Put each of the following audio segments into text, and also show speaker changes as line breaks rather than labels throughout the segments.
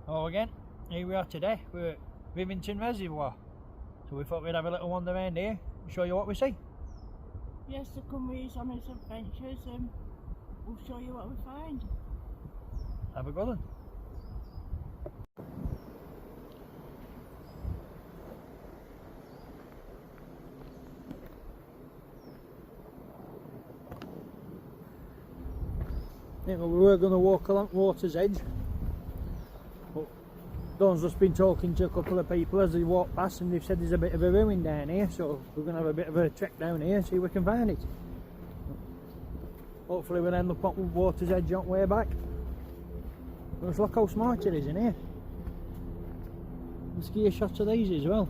Hello again, here we are today, we're at Rivington Reservoir, so we thought we'd have a little wander around here and show you what we see.
Yes, so come with us on his adventures and we'll show you what we find.
Have a good one. Yeah, well, we were going to walk along water's edge, but Dawn's just been talking to a couple of people as they walk past and they've said there's a bit of a ruin down here, so we're going to have a bit of a trek down here and see if we can find it. Hopefully we'll end up on water's edge on the way back. Let's look how smart it is in here. Let's give you a shot of these as well.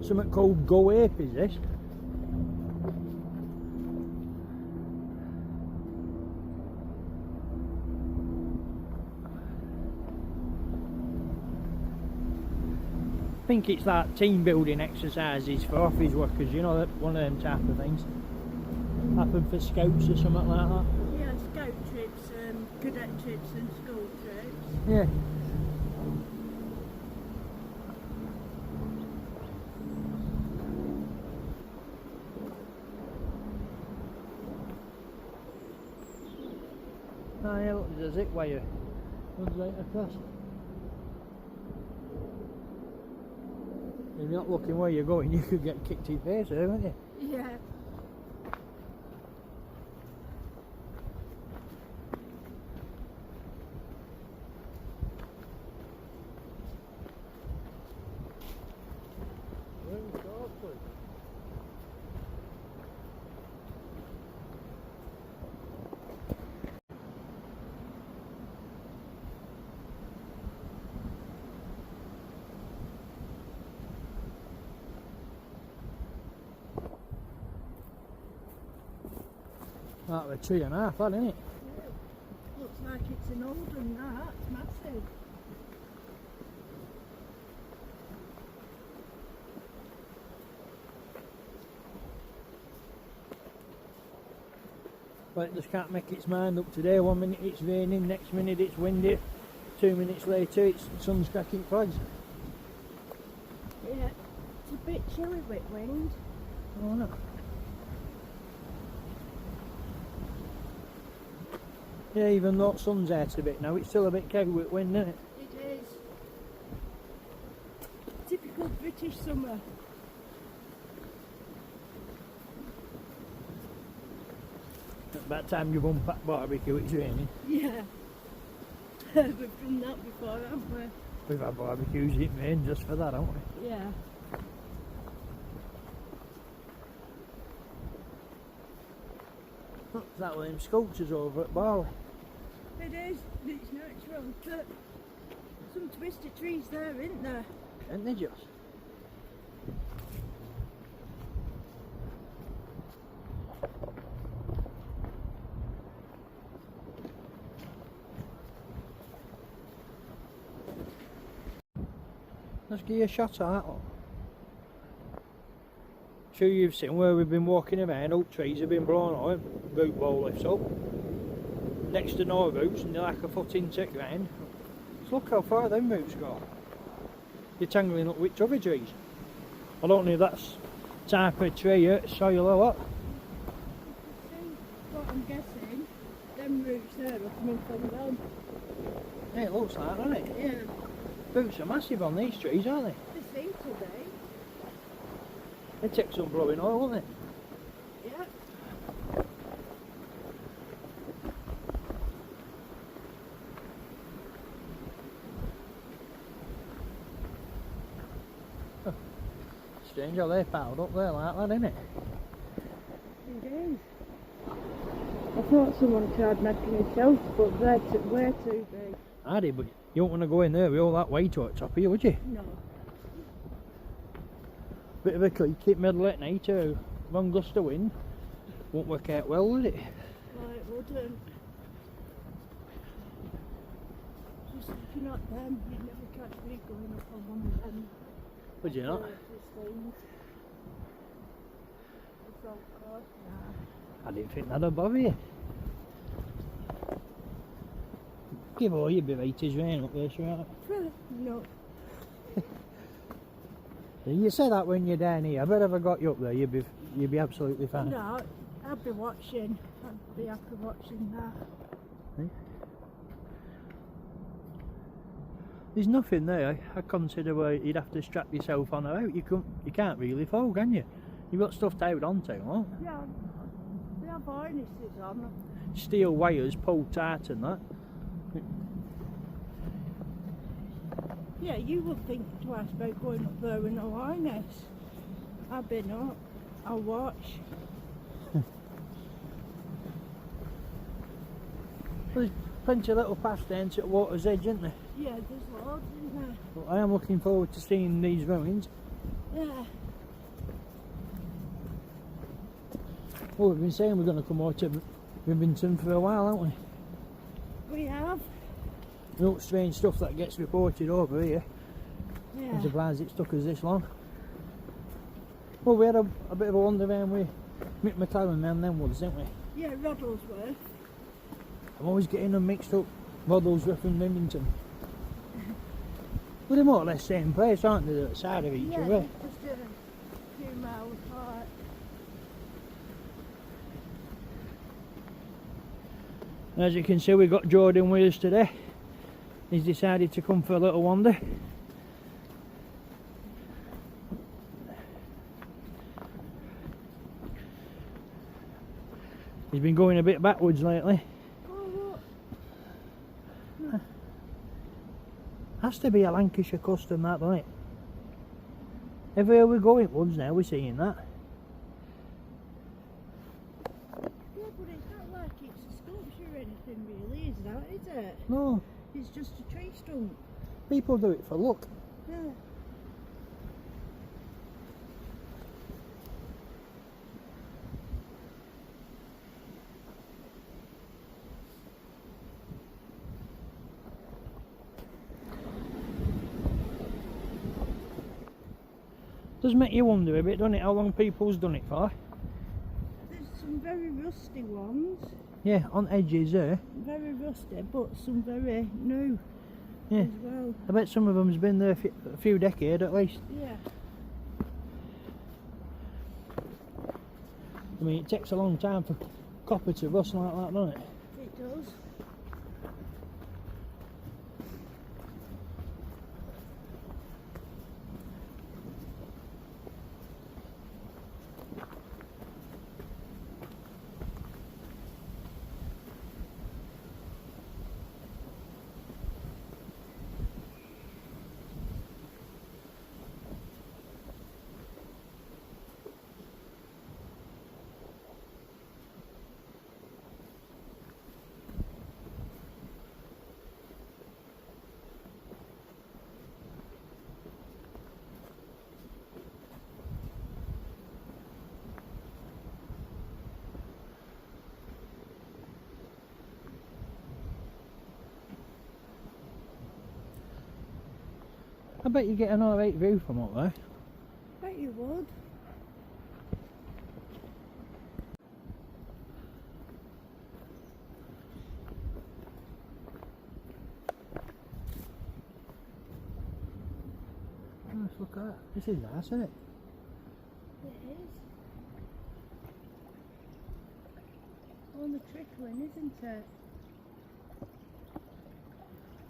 Something called Go Ape is this. I think it's like team building exercises for office workers, you know, that one of them type of things. Happen for scouts or something like that.
Yeah, scout trips, cadet trips and school trips.
Yeah. Oh yeah, look, there's a zip wire. Runs right across. If you're not looking where you're going, you could get kicked in the face there, wouldn't you?
Yeah.
That's a 3.5, that, isn't it?
Yeah. Looks like it's an old one, that. It's massive.
But it just can't make its mind up today. 1 minute it's raining, next minute it's windy, 2 minutes later it's sun's cracking flags.
Yeah, it's a bit chilly with wind.
Oh no. Yeah, even though the sun's out a bit now, it's still a bit keg with wind, isn't it?
It is. Typical British summer.
About time you've unpacked barbecue, it's raining.
Yeah. We've done that before, haven't we?
We've had barbecues in rain just for that, haven't we?
Yeah.
Is that one of them sculptures over at Barley?
It is. It's natural. But some twisted trees there, isn't there?
Ain't they just? Let's give you a shot at that one. Sure you've seen where we've been walking around, oak trees have been blown out, root ball lifts up. Next to no roots and they're like a foot into the ground. So look how far them roots go. You're tangling up with other trees. I don't know if that's type of tree, soil or what.
What I'm guessing, them roots there are coming from them.
Yeah, it looks like, doesn't it?
Yeah.
Roots are massive on these trees, aren't they?
They seem to be.
They take some blowing oil, won't they?
Yeah.
Strange how they piled up there like that, isn't it?
It is. I thought someone tried making a shelter, but they're way too big.
I did, but you don't want to go in there with all that weight on top of you, would you?
No.
Bit of a creaky middle at night, one gust of wind. Won't work out well, would it?
No, it wouldn't. Just looking at them, you'd never catch me going up on one of them.
Would you not?
Things. It's all close now.
I didn't think that'd bother you. Give all your beaters rain up there, right?
No.
You say that when you're down here. I bet if I got you up there, you'd be absolutely fine.
No, I'd be watching. I'd be happy watching that.
There's nothing there. I consider where you'd have to strap yourself on or out. You can't really fall, can you? You've got stuff to hold on to, right?
Yeah, they have harnesses on.
Steel wires pulled tight and that.
Yeah, you would think twice about going up there with no harness. I've been up. I'll watch.
Well, there's plenty of little paths down to the water's edge, isn't there?
Yeah, there's loads in there.
Well, I am looking forward to seeing these ruins.
Yeah.
Well, we've been saying we're going to come out to Rivington for a while, haven't we?
We have.
No strange stuff that gets reported over here.
Yeah.
I'm surprised it's took us this long. Well, we had a bit of a wander around with Mick McLaren around them woods, didn't we?
Yeah, Roddlesworth.
I'm always getting them mixed up, Roddlesworth and Rivington. Well, they're more or less same place, aren't they? They're at the side of each
Yeah,
other.
just a few miles apart.
As you can see, we've got Jordan with us today. He's decided to come for a little wander. He's been going a bit backwards lately.
Oh, look.
Has to be a Lancashire custom, that, doesn't it? Everywhere we go in woods now, we're seeing that.
Yeah, but it's not like it's a sculpture or anything really, is that, is it?
No,
It's just a tree stump.
people do it for look.
Yeah.
Does make you wonder a bit, doesn't it, how long people's done it for?
There's some very rusty ones.
Yeah, on edges there.
Very rusty, but some very new
Yeah.
as well.
I bet some of them's been there a few decades at least.
Yeah.
I mean, it takes a long time for copper to rust like that, doesn't it?
It does.
I bet you get an alright view from up there.
Bet you would.
Let's look at that. This is nice, isn't it?
It is. On the trickling, isn't it?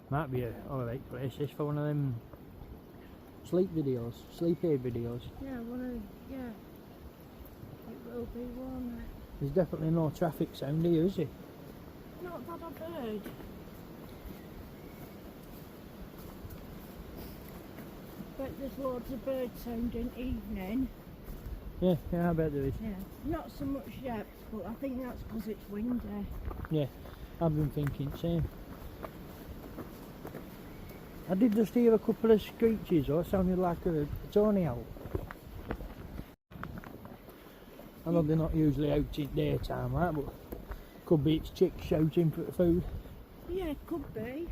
Might be a alright place this for one of them sleep videos, sleep aid videos.
Yeah, yeah. It will be, won't it?
There's definitely no traffic sound here, is there?
Not that I've heard. But there's loads of bird sound in evening.
Yeah, I bet there is.
Yeah. Not so much yet, but I think that's because it's windy.
Yeah, I've been thinking same. I did just hear a couple of screeches, or it sounded like a tawny owl. I know they're not usually out in daytime, right, but could be its chicks shouting for food.
Yeah, it could be.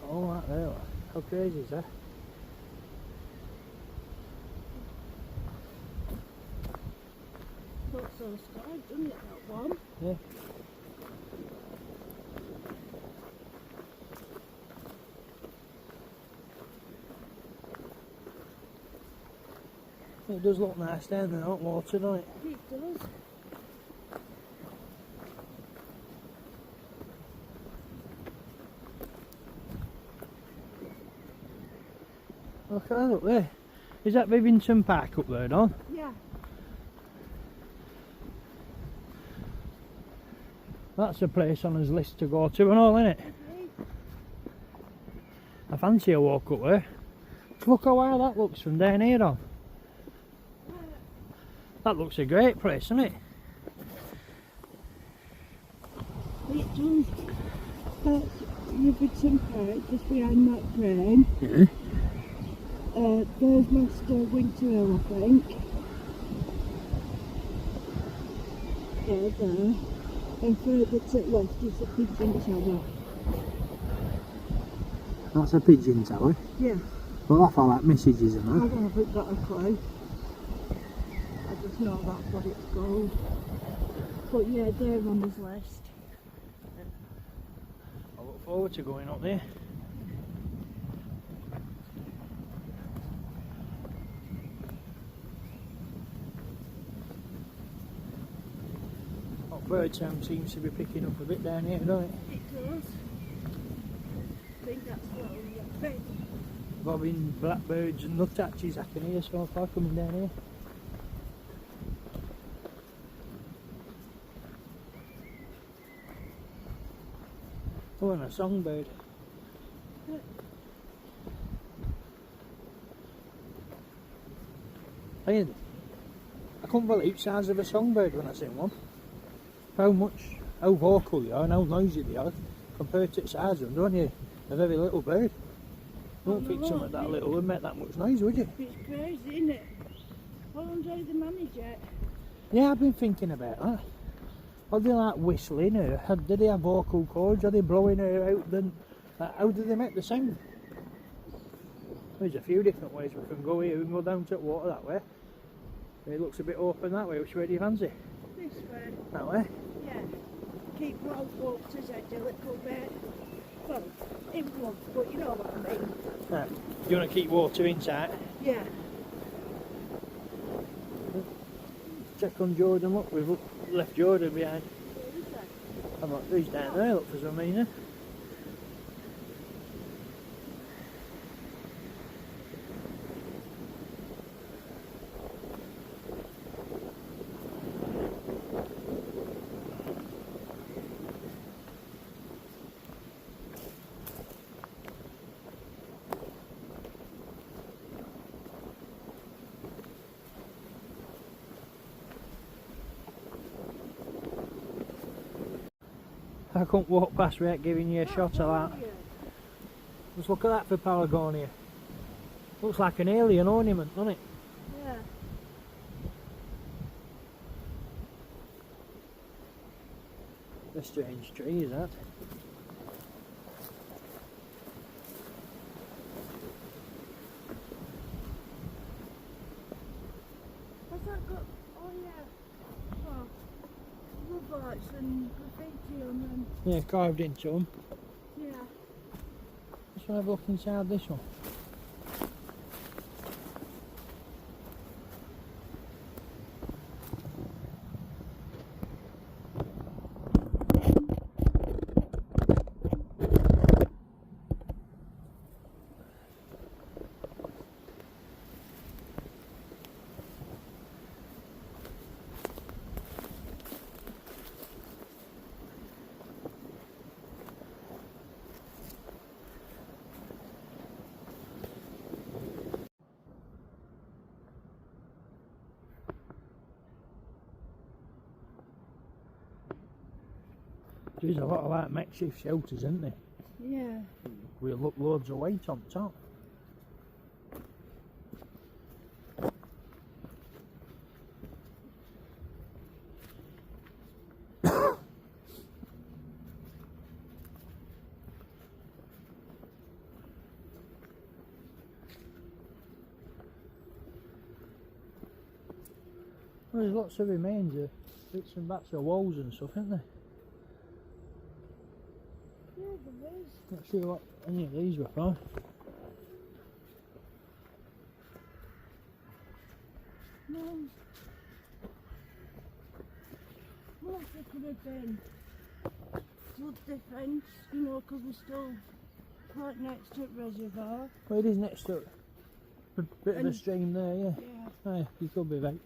Oh, right there. How crazy is that?
so scarred, doesn't it, that one?
Yeah. It does look nice down there, hot water, doesn't it?
It does.
Look at that up there. Is that Rivington Park up there, Don?
Yeah.
That's a place on his list to go to and all, isn't it?
Okay.
I fancy a walk up there. Look how wild that looks from down here, Don. That looks a great place, doesn't it?
It does. That's Rivington Park, just behind that crane.
Yeah.
There's Master Winter Hill, I think. Yeah, there. And further to the left is the Pigeon Tower.
That's a pigeon tower.
Yeah.
Well, I thought that messages in
I
that.
haven't got a clue. I just know that's what it's called. But yeah, they're on his list.
I look forward to going up there. Bird sound seems to be picking up a bit down here, don't it?
It does. I think that's what we get.
Bobbing blackbirds and nuthatches I can hear so far coming down here. Oh, and a songbird. I couldn't believe the size of a songbird when I seen one. How vocal they are and how noisy they are compared to the size of them, don't you? A very little bird. Don't think something that little would make that much noise, would you?
It's crazy, isn't it? How long do they manage it?
Yeah, I've been thinking about that. Are they like whistling or do they have vocal cords? Are they blowing her out? Then how do they make the sound? There's a few different ways we can go here. We can go down to the water that way. It looks a bit open that way. Which way do you fancy?
This way.
That way?
Yeah. Keep both waters edge a little bit. Well, in front, but you know what I mean.
Right. You want to keep water inside?
Yeah.
Check on Jordan. Look, we've left Jordan behind.
Where is that?
I'm like, who's down there? Look for some reason. I couldn't walk past without giving you a shot of that. Just look at that for Pelagonia. Looks like an alien ornament, doesn't it?
Yeah.
A strange tree, is that?
Has that got, oh yeah, oh, robots and graffiti on them?
Yeah, carved into them.
Yeah.
Let's have a look inside this one. There's a lot of like makeshift shelters, isn't there?
Yeah.
We'll look loads of weight on top. There's lots of remains here. bits and bats of walls and stuff, isn't there?
Yeah, there is.
Not sure what any of these were from.
No. Well, it could have been flood defence, you know, because we're still quite next to the reservoir.
Well, it is next to a bit of a
And-
stream there, yeah.
Yeah.
Oh, yeah, you could be right.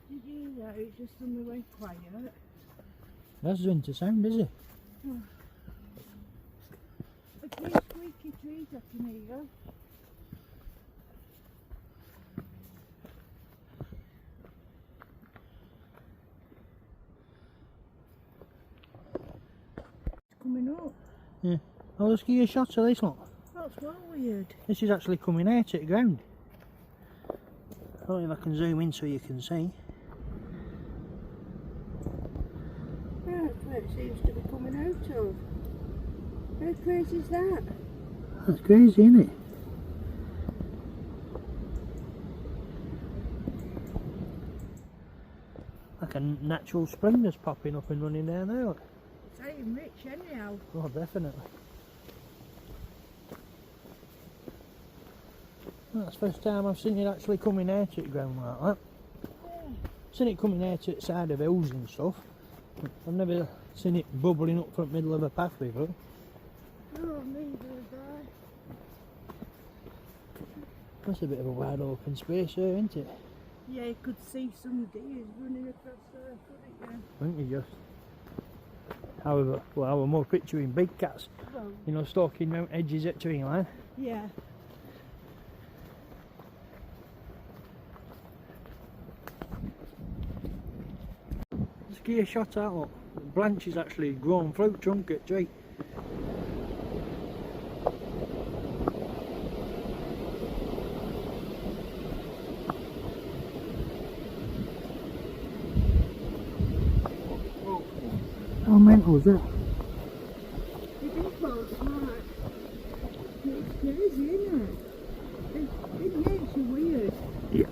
Did you hear that? It's just suddenly went quiet.
That's into sound, is it?
A few squeaky trees I can hear. It's coming up.
Yeah. I'll just give you a shot of this, look.
That's well weird.
This is actually coming out at the ground. I don't know if I can zoom in so you can see.
That's where it seems to be coming out of. How crazy is that?
That's crazy, isn't it? Like a natural spring that's popping up and running down there. Look.
It's ain't rich anyhow.
Oh, definitely. That's the first time I've seen it actually coming out at the ground like that.
Yeah.
Seen it coming out at the side of hills and stuff. I've never seen it bubbling up from the middle of a path before.
No, neither have I.
That's a bit of a wide open space there, isn't it?
Yeah, you could see some deers running across there, couldn't you?
Wouldn't you just? However, well, I was more picturing big cats,
Well,
you know, stalking round edges at tree line.
yeah.
Just give you a shot out, look. The branch is actually grown through trunk at tree. How mental is that?
It is well smart. It's crazy, isn't it? It makes you weird.
Yeah.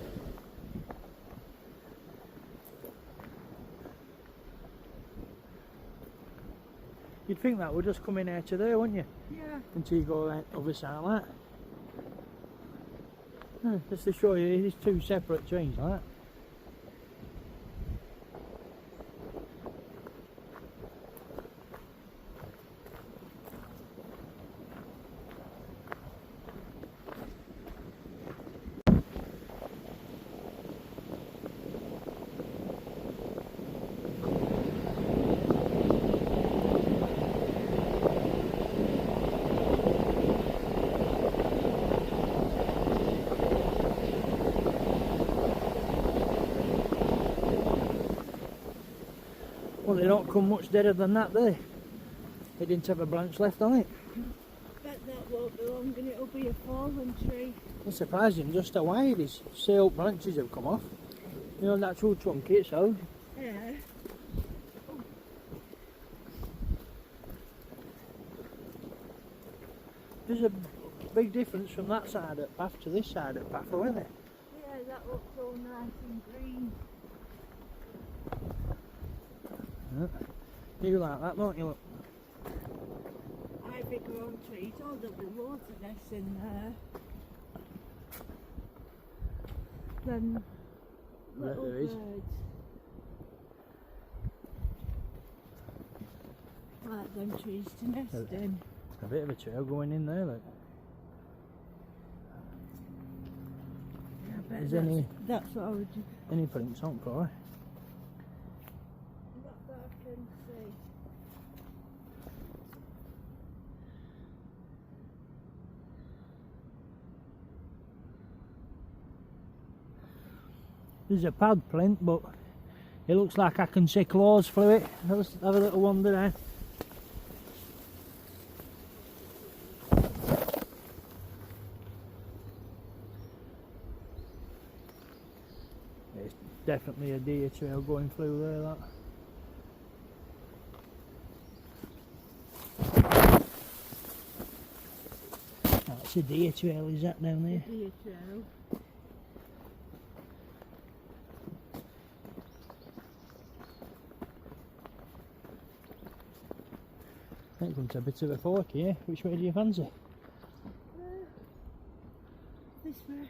You'd think that would just come in out of there, wouldn't you?
Yeah.
Until you go right other side like that. Just to show you, these two separate trees like that. Well, they don't come much deader than that, do they? They didn't have a branch left on it.
Bet that won't be long and it'll be a fallen tree.
It's surprising just how wide these sail branches have come off. You know, natural trunk itself.
Yeah.
There's a big difference from that side of the path to this side of the path, though, isn't there?
Yeah, that looks all nice and green.
You like that, don't you? Look.
Ivy grown trees. Oh, there'll be loads of nests in there. Then little
there is.
birds. Like them trees to nest in.
A bit of a trail going in there, look.
Yeah, I bet
Is any
that's what I would do.
any prints on for?
Not that I can see.
There's a pad print, but it looks like I can see claws through it. Let's have a little wander there. It's definitely a deer trail going through there, that. That's a deer trail, is that down there?
Deer trail.
I think it's a bit of a fork here. Which way do you fancy?
This way.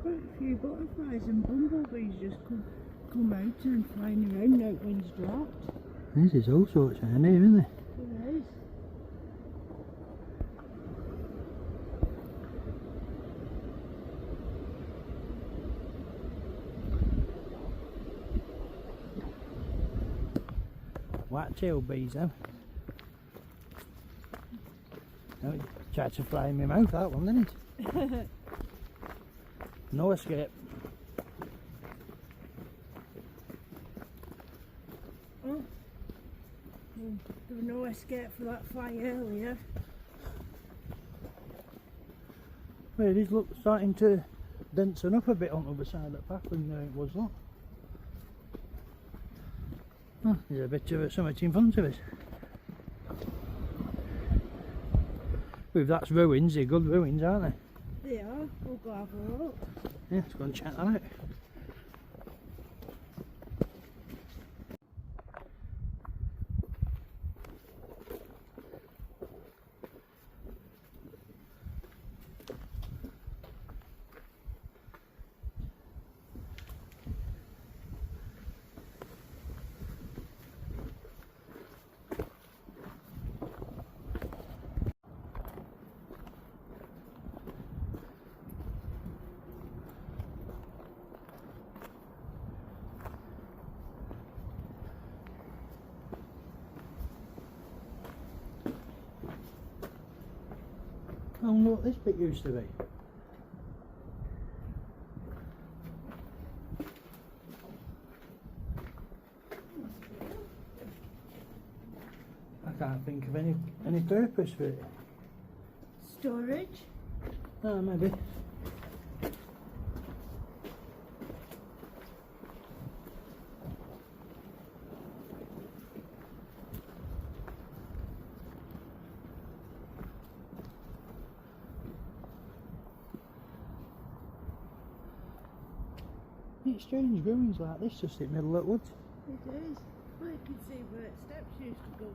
Quite a few butterflies and bumblebees just come out and flying around now wind's dropped.
This is all sorts around here, isn't it?
It is.
White-tailed bees, though. Oh, it tried to fly in my mouth, that one, didn't it? No escape.
Oh. There was no escape for that fly earlier.
Well, it is starting to densen up a bit on the other side of the path than it was, look. Oh, there's a bit of something in front of us. Well, that's ruins, they're good ruins, aren't they?
They are. We'll go have a look.
Yeah, let's go and check that out. I wonder what this bit used to be. I can't think of any purpose for it.
Storage.
Oh, maybe. It's strange ruins like this just in the middle of the woods.
It is. Well, you can see where steps used to go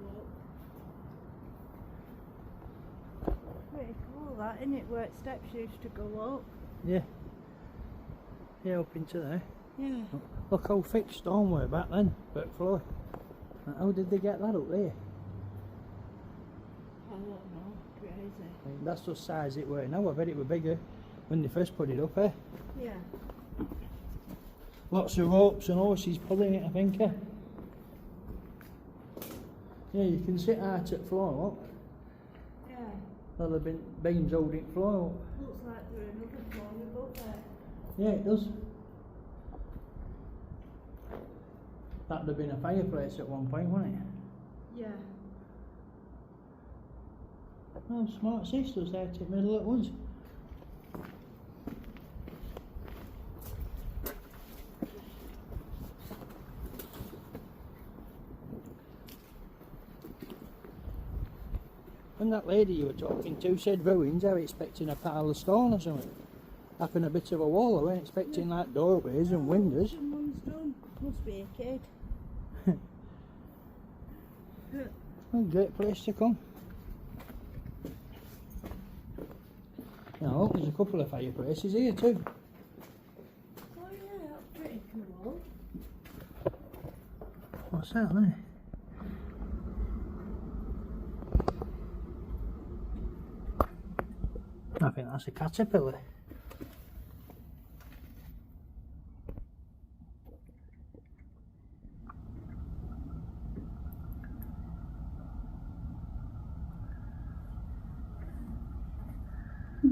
up. Pretty cool that, isn't it, where steps used to go up?
Yeah. Yeah, up into there.
Yeah.
Look how thick stone were back then, but floor. How did they get that up there?
I don't know. Crazy.
I mean, that's the size it were now. I bet it were bigger when they first put it up, eh?
Yeah.
Lots of ropes and horses pulling it, I think, eh? Yeah, you can sit out at floor, look.
Yeah.
Well, there have been beams holding floor up.
Looks like there's another floor above there.
Yeah, it does. That would have been a fireplace at one point, wouldn't it?
Yeah.
Well, smart sisters out in the middle of the woods. When that lady you were talking to said ruins, I was expecting a pile of stone or something. Up in a bit of a wall, I wasn't expecting like doorways and windows.
Someone's done. Must be a kid.
Well, great place to come. Now, there's a couple of fireplaces here too.
Oh yeah, that's pretty cool.
What's that there? I think that's a caterpillar.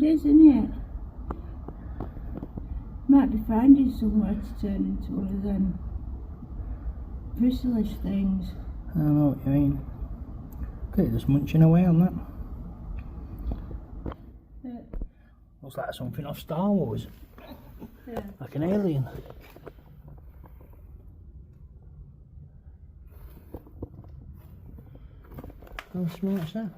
is, isn't it? Might be finding somewhere to turn into one of them chrysalis things.
I know what you mean. Look at it just munching away on that.
Yeah.
Looks like something off Star Wars.
Yeah.
Like an alien. How smart's that?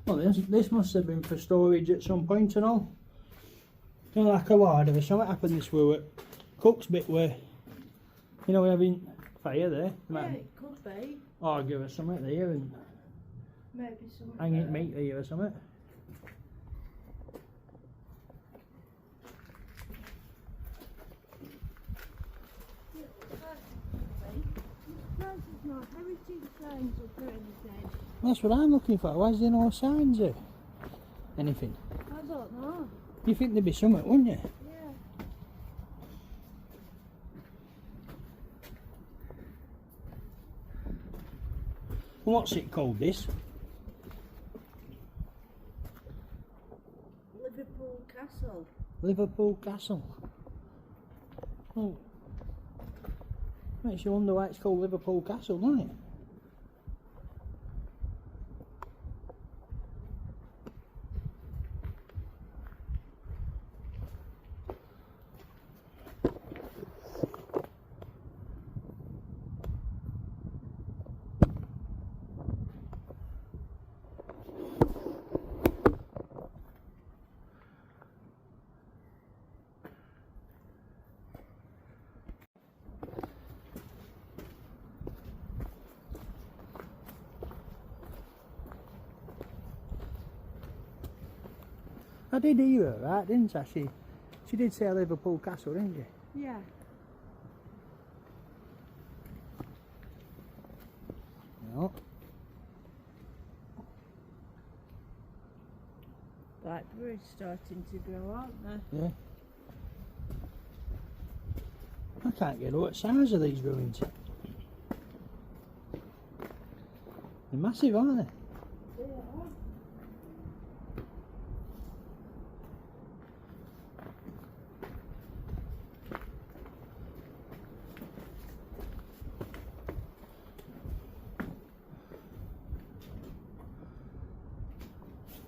Well, this must have been for storage at some point and all. You know, like a larder or something happened this way. Cook's bit where, you know, we're having fire there.
Yeah, it could be.
Or give us something there and
Maybe something.
hang it meat there or something.
There's no heritage signs up or anything.
That's what I'm looking for. Why is there no signs there? Anything?
I don't know.
You think there'd be something, wouldn't you?
Yeah.
What's it called, this?
Liverpool Castle.
Liverpool Castle. Oh. Makes you wonder why it's called Liverpool Castle, doesn't it? I did hear her, right, didn't I? She did say Liverpool Castle, didn't she?
Yeah.
No.
Blackberries starting to grow, aren't they?
Yeah. I can't get what size of these ruins. They're massive, aren't they?
They are.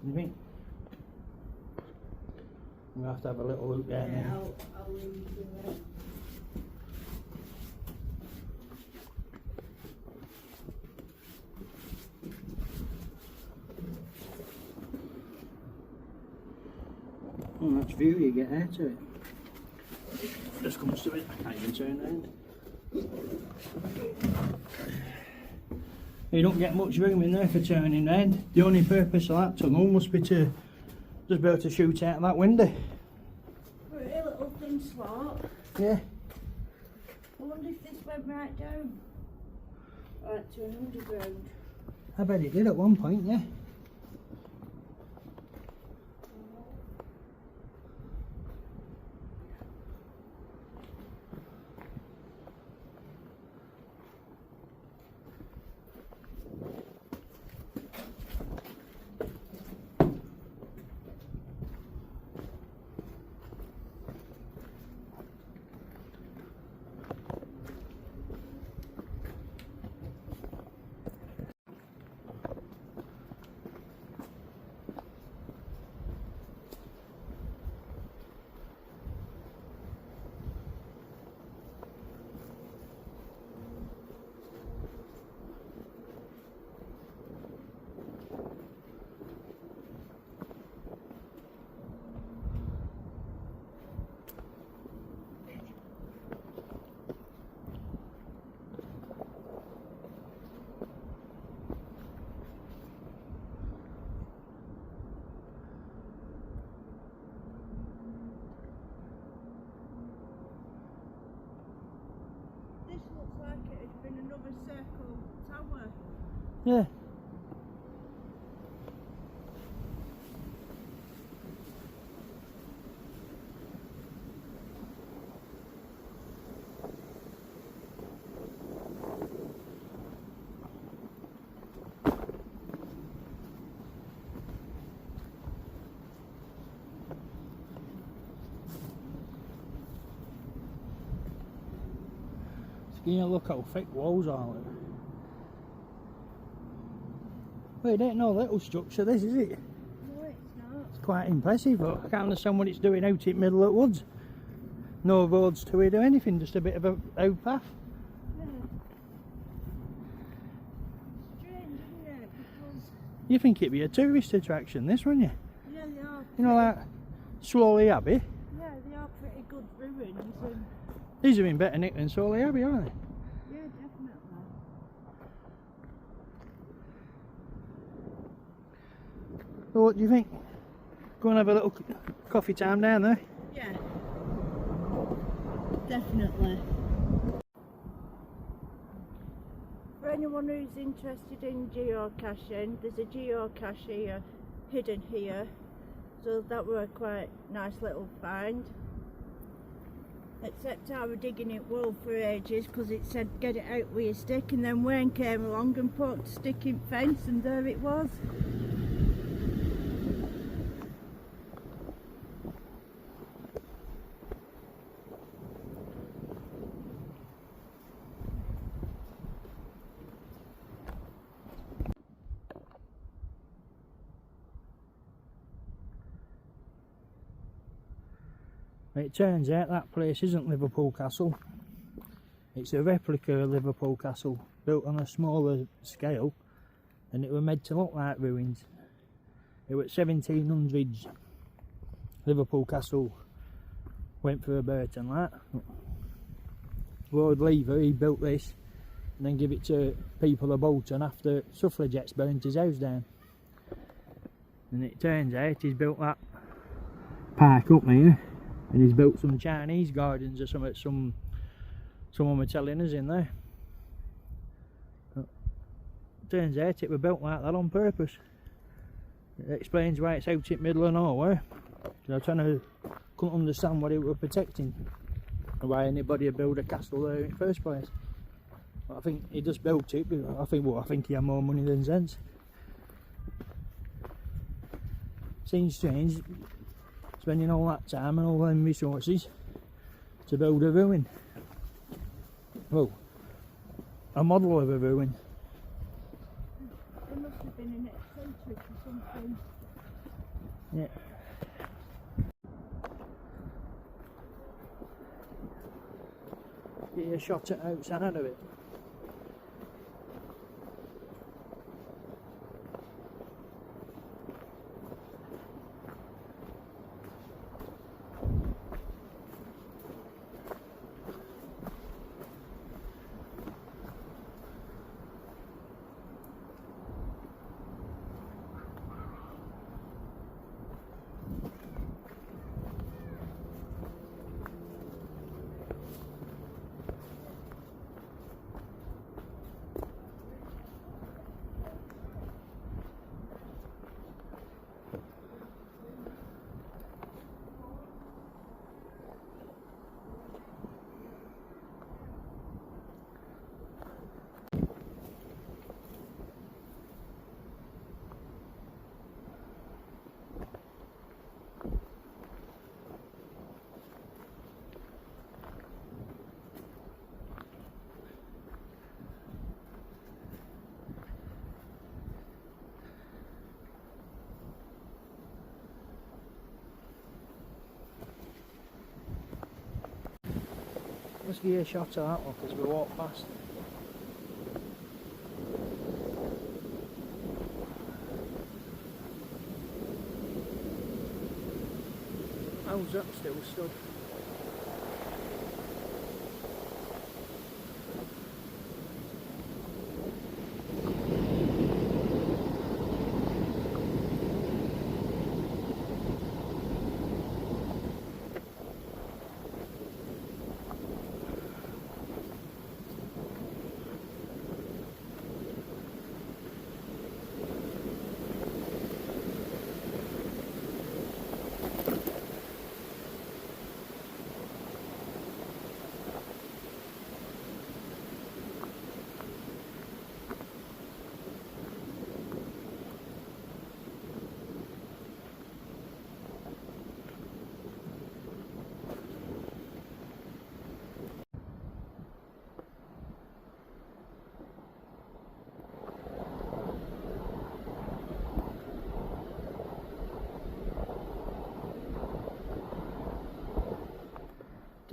You think? We'll have to have a little look there
Yeah,
now.
I'll leave you there.
How much view you get out of it. Just comes to it, I can't even turn around. You don't get much room in there for turning round. The only purpose of that tunnel must be to just be able to shoot out that window.
Pretty little thin slot.
Yeah.
I wonder if this went right down. Right to an underground.
I bet it did at one point, yeah.
This looks like it had been another circle tower.
You know, look how thick walls are. Look. Well, it ain't no little structure, this, is it?
No, it's not.
It's quite impressive, but I can't understand what it's doing out in the middle of the woods. No roads to it or anything, just a bit of a outpath.
Yeah. Strange, isn't it? Because,
You think it'd be a tourist attraction, this, wouldn't you?
yeah, they are.
You know, like Slowly Abbey.
Yeah, they are pretty good ruins. And
These have been better nicked than Slowly Abbey, aren't they?
yeah, definitely.
So what do you think? Go and have a little coffee time down there.
Yeah. Definitely. For anyone who's interested in geocaching, there's a geocache here, hidden here. So that were a quite nice little find. Except I was digging it well for ages because it said get it out with your stick, and then Wayne came along and poked a stick in fence and there it was.
It turns out that place isn't Liverpool Castle. It's a replica of Liverpool Castle, built on a smaller scale, and it was made to look like ruins. It was 1700s. Liverpool Castle went for a Burton like. Lord Lever, he built this and then give it to people of Bolton after suffragettes burnt his house down. And it turns out he's built that park up there. And he's built some Chinese gardens or something, someone were telling us in there. But turns out it was built like that on purpose. It explains why it's out in the middle of nowhere. I couldn't understand what it was protecting, and why anybody would build a castle there in the first place. But I think he just built it, but I think he had more money than sense. Seems strange, spending all that time and all them resources to build a ruin. Well, a model of a ruin.
It must have been an eccentric or something.
Yeah. Get a shot at outside of it. Let's give you a shot of that one as we walk past. How's that still stood?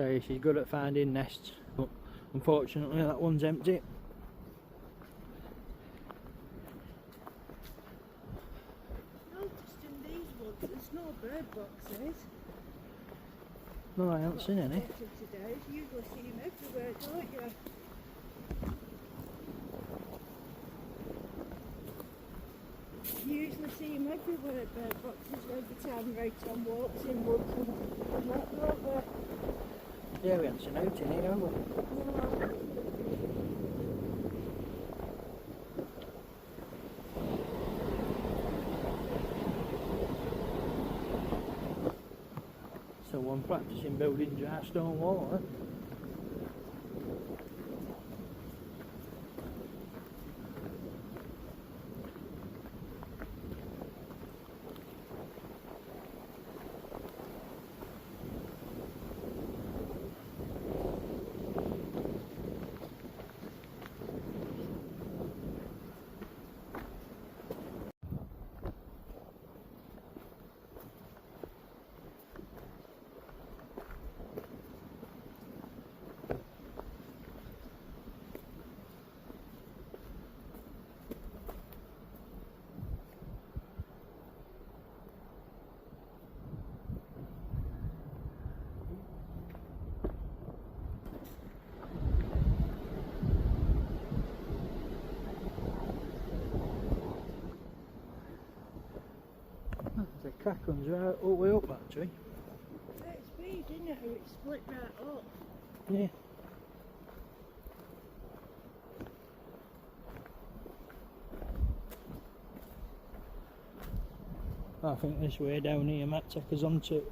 Tell you, she's good at finding nests, but unfortunately that one's empty.
Noticed in these woods there's no bird boxes.
No, I haven't seen any.
Today. You usually see them everywhere, don't you? You usually see them everywhere, bird boxes, every time we're out on walks in woods and that, don't we?
Yeah, we haven't seen out in here, have we?
No.
Someone practising building dry stone wall, huh? The crack runs right all the way up that tree.
It's weird, isn't it? How it's split right up.
Yeah. I think this way down here might take us on to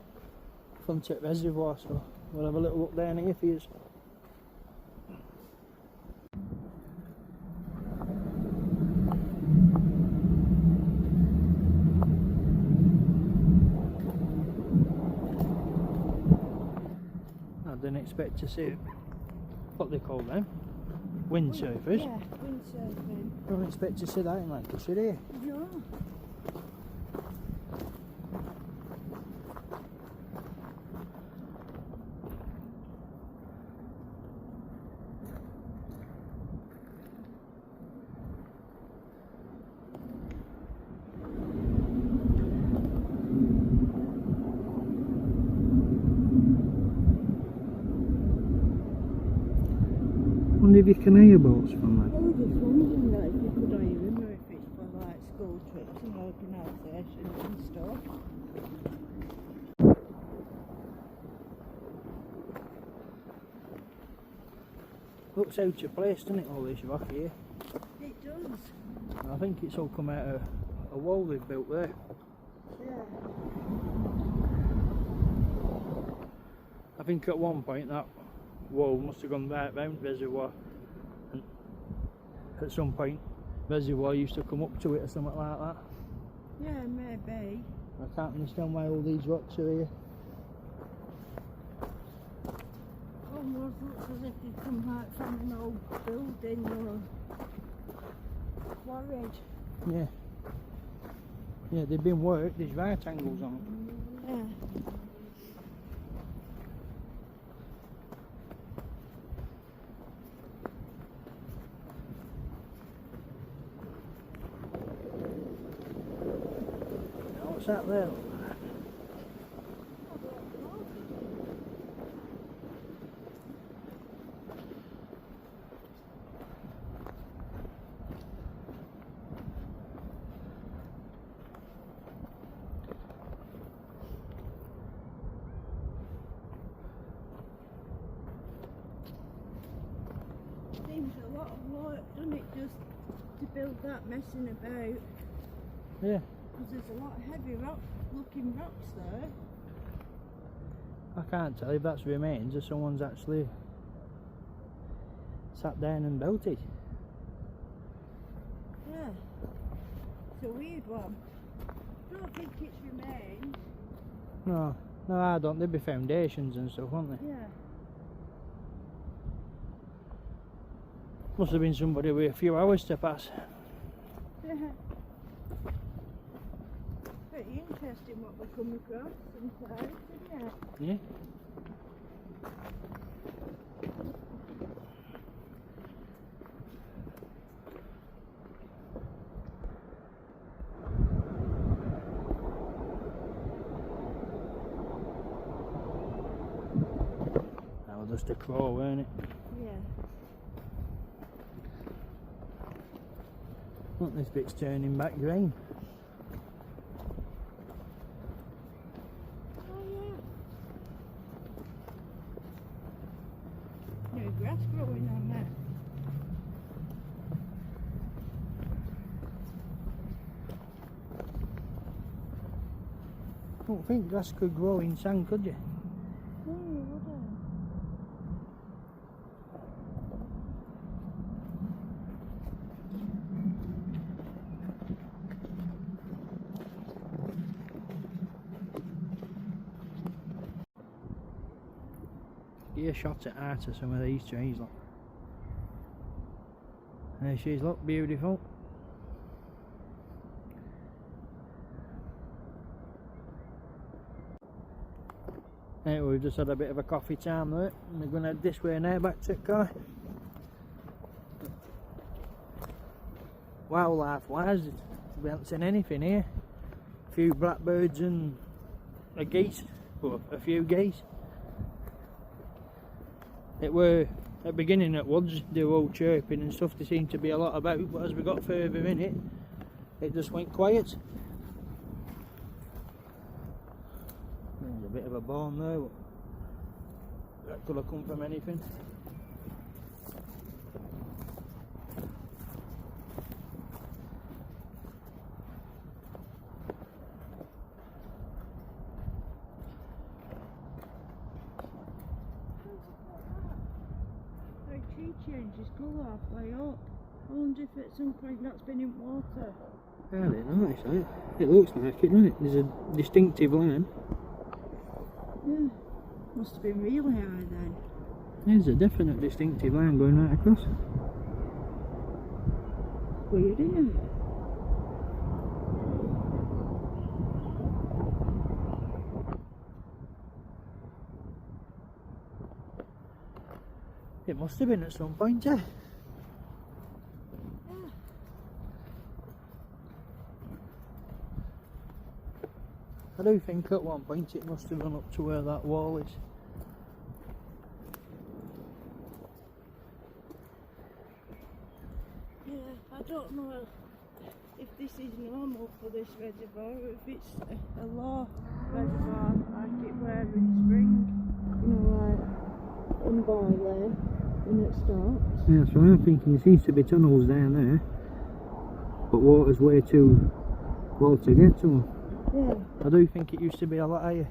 front at reservoir, so we'll have a little look down here for you. I didn't expect to see what they call them, windsurfers.
Yeah, windsurfing.
I don't expect to see that in Lancashire here.
No.
Wonder if you can hire boats from
I was just wondering that if you could hire them or if it's for like school trips and organisations and stuff.
Looks out of place, doesn't it, all this rock here?
It does.
I think it's all come out of a wall they've built there.
Yeah.
I think at one point that wall must have gone right round reservoir, and at some point reservoir used to come up to it or something like that.
Yeah, maybe.
I can't understand why all these rocks are here.
Almost looks as if they come out from an old building or quarried.
Yeah. Yeah, they've been worked, there's right angles on them.
Yeah.
What's that there?
Seems a lot of work, doesn't it, just to build that messing about?
Yeah.
Because there's a lot of heavy looking rocks there.
I can't tell if that's remains or someone's actually sat down and built it.
Yeah. It's a weird one. I don't think it's remains.
No, I don't. There'd be foundations and stuff, wouldn't there?
Yeah.
Must have been somebody with a few hours to pass.
Yeah. Pretty interesting what we come across sometimes, isn't it?
Yeah. just a crow, weren't it?
Yeah.
Look, this bit's turning back green.
Oh yeah. New grass growing on there.
I don't think grass could grow in sand, could you?
No, would
Get a shot at art of some of these trees, look. There she is, look, beautiful. Anyway, we've just had a bit of a coffee time there, and we're going to head this way now back to the car. Wildlife wise, we haven't seen anything here. A few blackbirds and a geese, well, a few geese. It were at the beginning at woods, they were all chirping and stuff, there seemed to be a lot about, but as we got further in it, it just went quiet. There's a bit of a barn there, but that could have come from anything.
the tree changes colour halfway up. I wonder if at some point that's been in water.
I don't know, actually. It looks like it, doesn't it? There's a distinctive line.
Yeah. Must have been really high then.
There's a definite distinctive line going right across.
Weird, isn't it?
It must have been at some point, yeah. I do think at one point it must have run up to where that wall is.
Yeah, I don't know if this is normal for this reservoir or if it's a low reservoir like it were in spring. You know, like in boiler when it starts.
Yeah, so I'm thinking there seems to be tunnels down there, but water's way too low to get to them.
Yeah.
I do think it used to be a lot higher.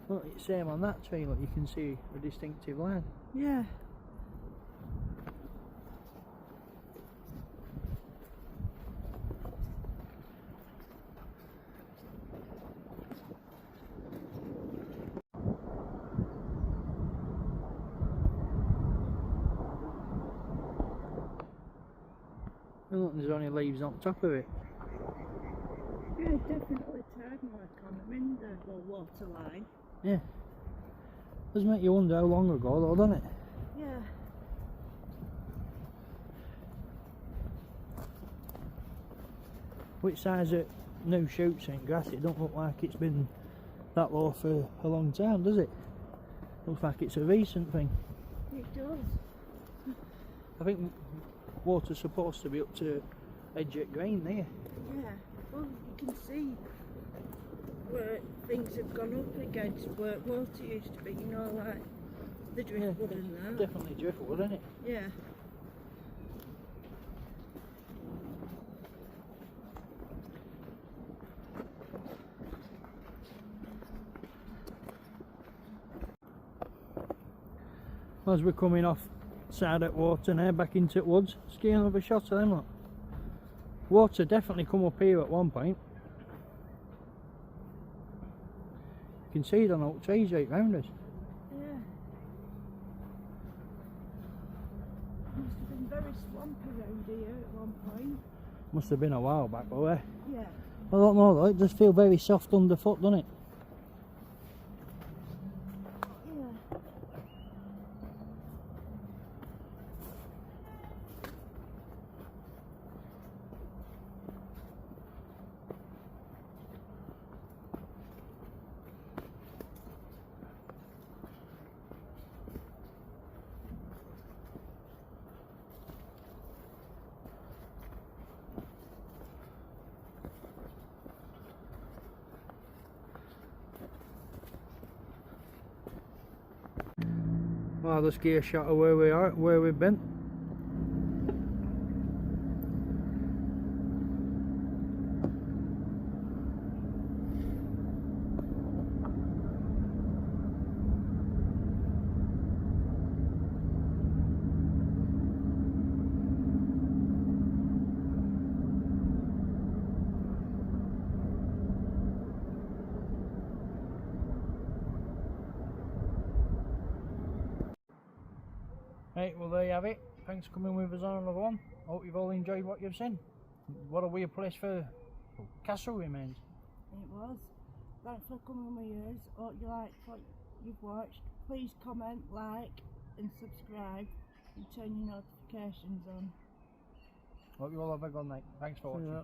Look, it's same on that tree, look, you can see a distinctive line.
Yeah.
And look, there's only leaves on top of it.
Yeah, definitely tide mark on them in the low water line.
Yeah. Does make you wonder how long ago though, doesn't it?
Yeah.
Which size of new shoots and grass, it don't look like it's been that low for a long time, does it? Looks like it's a recent thing.
It does.
I think water's supposed to be up to edge at grain there.
Yeah. Well, you can see where things have gone up against where water used to be, you know, like the driftwood and that.
Definitely driftwood, isn't it?
Yeah.
As we're coming off side at water now, back into the woods, let's get another shot of them, look. Water definitely come up here at one point. You can see it on all the trees right round us.
Yeah. Must have been very swampy around here at one point.
Must have been a while back, though, eh?
Yeah.
I don't know though, it does feel very soft underfoot, doesn't it?
Yeah.
Well, let's get a shot of where we are, where we've been. Right, well there you have it. Thanks for coming with us on another one. Hope you've all enjoyed what you've seen. What a weird place for castle remains.
It was. Thanks for coming with us. Hope you liked what you've watched. Please comment, like and subscribe and turn your notifications on.
Hope you all have a good night. Thanks for watching.